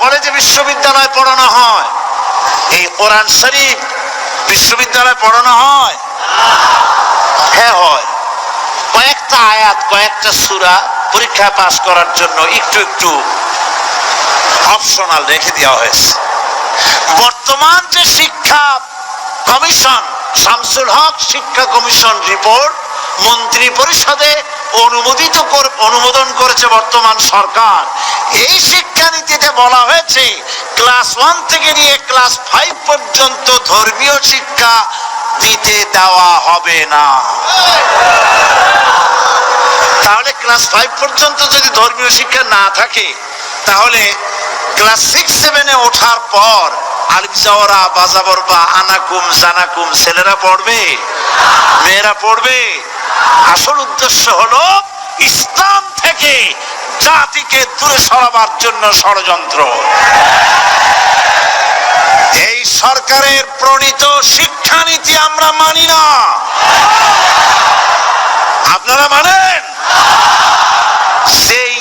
কলেজে বিশ্ববিদ্যালয়ে পড়ানো হয়, এই কোরআন শরীফ বিশ্ববিদ্যালয়ে পড়ানো হয়? হ্যাঁ হয়। কয়েকটা আয়াত, কয়েকটা সূরা পরীক্ষা পাস করার জন্য একটু একটু অপশনাল রেখে দেওয়া হয়েছে। বর্তমান যে শিক্ষা কমিশন, শামসুল হক শিক্ষা কমিশন রিপোর্ট মন্ত্রী পরিষদে অনুমোদন করেছে বর্তমান সরকার। এই শিক্ষানীতিতে বলা হয়েছে ক্লাস 1 থেকে নিয়ে ক্লাস 5 পর্যন্ত ধর্মীয় শিক্ষা দিতে দেওয়া হবে না। তাহলে ক্লাস 5 পর্যন্ত যদি ধর্মীয় শিক্ষা না থাকে, তাহলে ক্লাস 6-7-এ ওঠার পর আলিফ জাওরা বাজাবর বা আনাকুম জানাকুম ছেলেরা পড়বে? মেয়েরা পড়বে? আসল উদ্দেশ্য হলো ইসলাম থেকে জাতিকে দূরে সরাবার জন্য ষড়যন্ত্র। এই সরকারের প্রণীত শিক্ষানীতি আমরা মানি না। আপনারা মানেন? সেই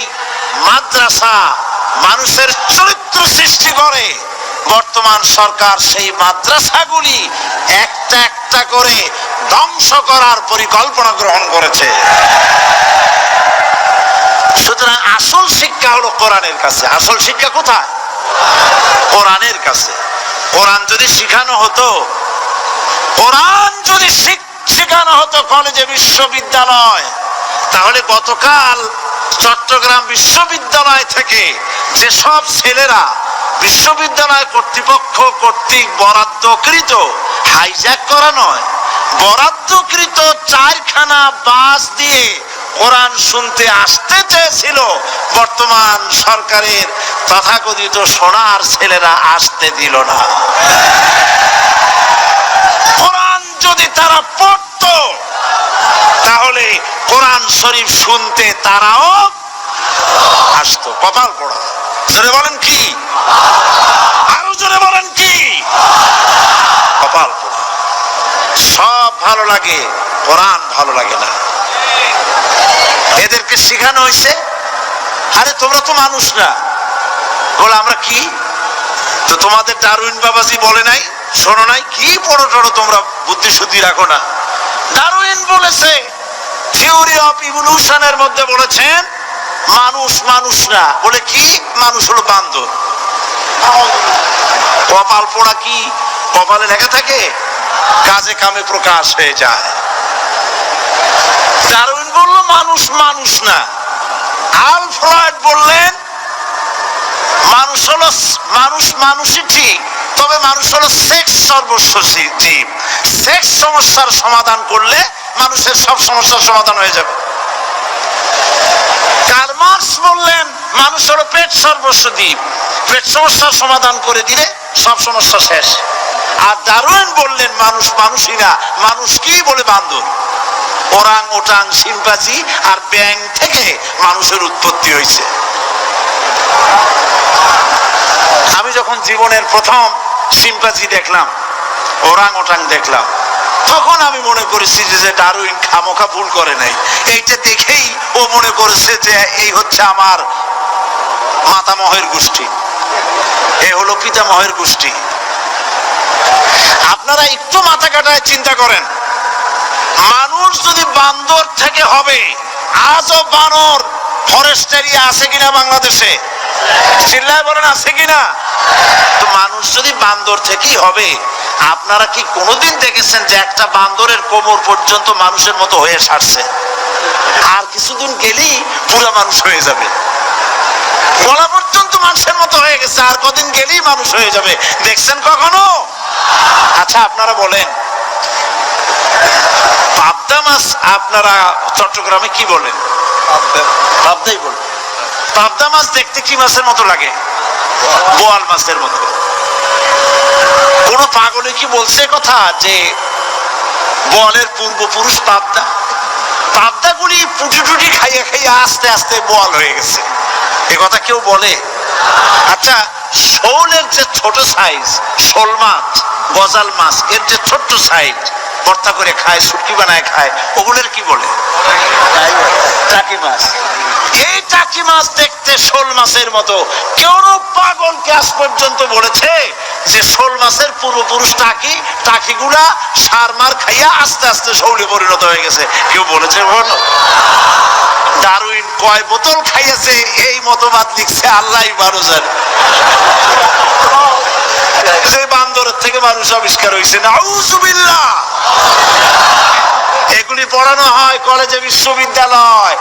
মাদ্রাসা মানুষের চরিত্র সৃষ্টি করে, বর্তমান সরকার সেই মাদ্রাসাগুলি একটা একটা করে ধ্বংস করার পরিকল্পনা গ্রহণ করেছে। সুতরাং আসল শিক্ষা হলো কোরআনের কাছে। আসল শিক্ষা কোথায়? কোরআনের কাছে। কোরআন যদি শিখানো হতো, কোরআন যদি শেখানো হতো কলেজে বিশ্ববিদ্যালয়, তাহলে গতকাল চট্টগ্রাম বিশ্ববিদ্যালয় থেকে যেসব ছেলেরা বিশ্ববিদ্যালয় কর্তৃপক্ষ কর্তৃক বরাদ্দকৃত, হাইজ্যাক করা নয়, বরাদ্দকৃত 4খানা বাস দিয়ে কোরআন শুনতে আসতে চেয়েছিল, বর্তমান সরকারের তথাকথিত সোনার ছেলেরা আসতে দিল না। কোরআন যদি তারা পড়তো, তাহলে কোরআন শরীফ শুনতে তারাও আসতো। কপাল পোড়া। জোরে বলেন কি? আরো জোরে বলেন কি? কপাল পোড়া। সব ভালো লাগে, কোরআন ভালো লাগে না। এদেরকে শেখানো হয়েছে, আরে তোমরা তো মানুষ না। বলে আমরা কি? তো তোমাদের ডারউইন বাবাজি বলে নাই, শোনো নাই? কি পড়ো টড়ো তোমরা, বুদ্ধি শুদ্ধি রাখো না। ডারউইন বলেছে, থিওরি অফ ইভলিউশনের মধ্যে বলেছেন মানুষ মানুষ না। বলে কি? মানুষ হলো বান্দর। কপাল পোড়া। কি কপালে লেখা থাকে? কাজে কামে প্রকাশ হয়ে যায়। ডারউইন বলল মানুষ মানুষ না। আল ফ্রয়েড বললেন মানুষ হলো মানুষই ঠিক, তবে মানুষ হলো সেক্স সর্বস্ব জীব। সেক্স সমস্যার সমাধান করলে মানুষের সব সমস্যার সমাধান হয়ে যাবে। কার্ল মার্কস বললেন মানুষ হলো পেট সর্বস্ব জীব, পেট সমস্যার সমাধান করে দিলে সব সমস্যা শেষ। আর ডারউইন বললেন মানুষ মানুষই না, মানুষ কি? বলে বান্দর। ওরাং ওটাং শিম্পাঞ্জি আর ব্যাং থেকে মানুষের উৎপত্তি হয়েছে। আমি যখন জীবনের প্রথম শিম্পাঞ্জি দেখলাম, ওরাং ওটাং দেখলাম, তখন আমি মনে করেছি যে ডারউইন খামোখা ভুল করে নাই। এইটা দেখেই ও মনে করেছে যে এই হচ্ছে আমার মাতামহের গোষ্ঠী, এ হলো পিতামহের গোষ্ঠী। আপনারা একটু মাথা কাটায় চিন্তা করেন, মানুষ যদি বান্দর থেকে হবে, আজও বানর ফরেস্ট এরিয়া আছে কিনা বাংলাদেশে? চিল্লায় বলেন আছে কিনা? তো মানুষ যদি বান্দর থেকেই হবে, আপনারা কি কোনোদিন দেখেছেন যে একটা বান্দরের কোমর পর্যন্ত মানুষের মতো হয়ে সারছে? আর কিছুদিন গেলেই পুরো মানুষ হয়ে যাবে। গলা পর্যন্ত মানুষের মতো হয়ে গেছে, আর কদিন গেলেই মানুষ হয়ে যাবে। দেখছেন কখনো? আচ্ছা আপনারা বলেন, পাবদা মাছ আপনারা চট্টগ্রামে কি বলেন? পাবদাই বলেন। পাবদা মাছ দেখতে কি মাছের মতো লাগে? বোয়াল মাছের মতো। কোন পাগলে কি বলছে কথা যে বোয়ালের পূর্বপুরুষ পাবদা? পাবদাগুলি পুটি টুটি খাইয়ে খাইয়ে আস্তে আস্তে বোয়াল হয়ে গেছে, এ কথা কেউ বলে? আচ্ছা, শোলের যে ছোট সাইজ, শোল মাছ, গজাল মাছ, এর যে ছোট্ট সাইজ ভর্তা করে খায়, শুটকি বানায় খায়, ওগুলোর কি বলে? টাকি মাছ। এই টাকি মাছ দেখতে শোল মাছের মতো। কেউ পাগলকে আজ পর্যন্ত বলেছে যে শোল মাছের পূর্বপুরুষ টাকিগুলা সার মার খাইয়া আস্তে আস্তে শৌলে পরিণত হয়ে গেছে? কেউ বলেছে? ডারউইন কয় বোতল খাইয়াছে এই মতবাদ লিখছে আল্লাহ ভালো জানে। যে বান্দরের থেকে মানুষ আবিষ্কার হয়েছে, নাউযুবিল্লাহ। এগুলি পড়ানো হয় কলেজে, বিশ্ববিদ্যালয়।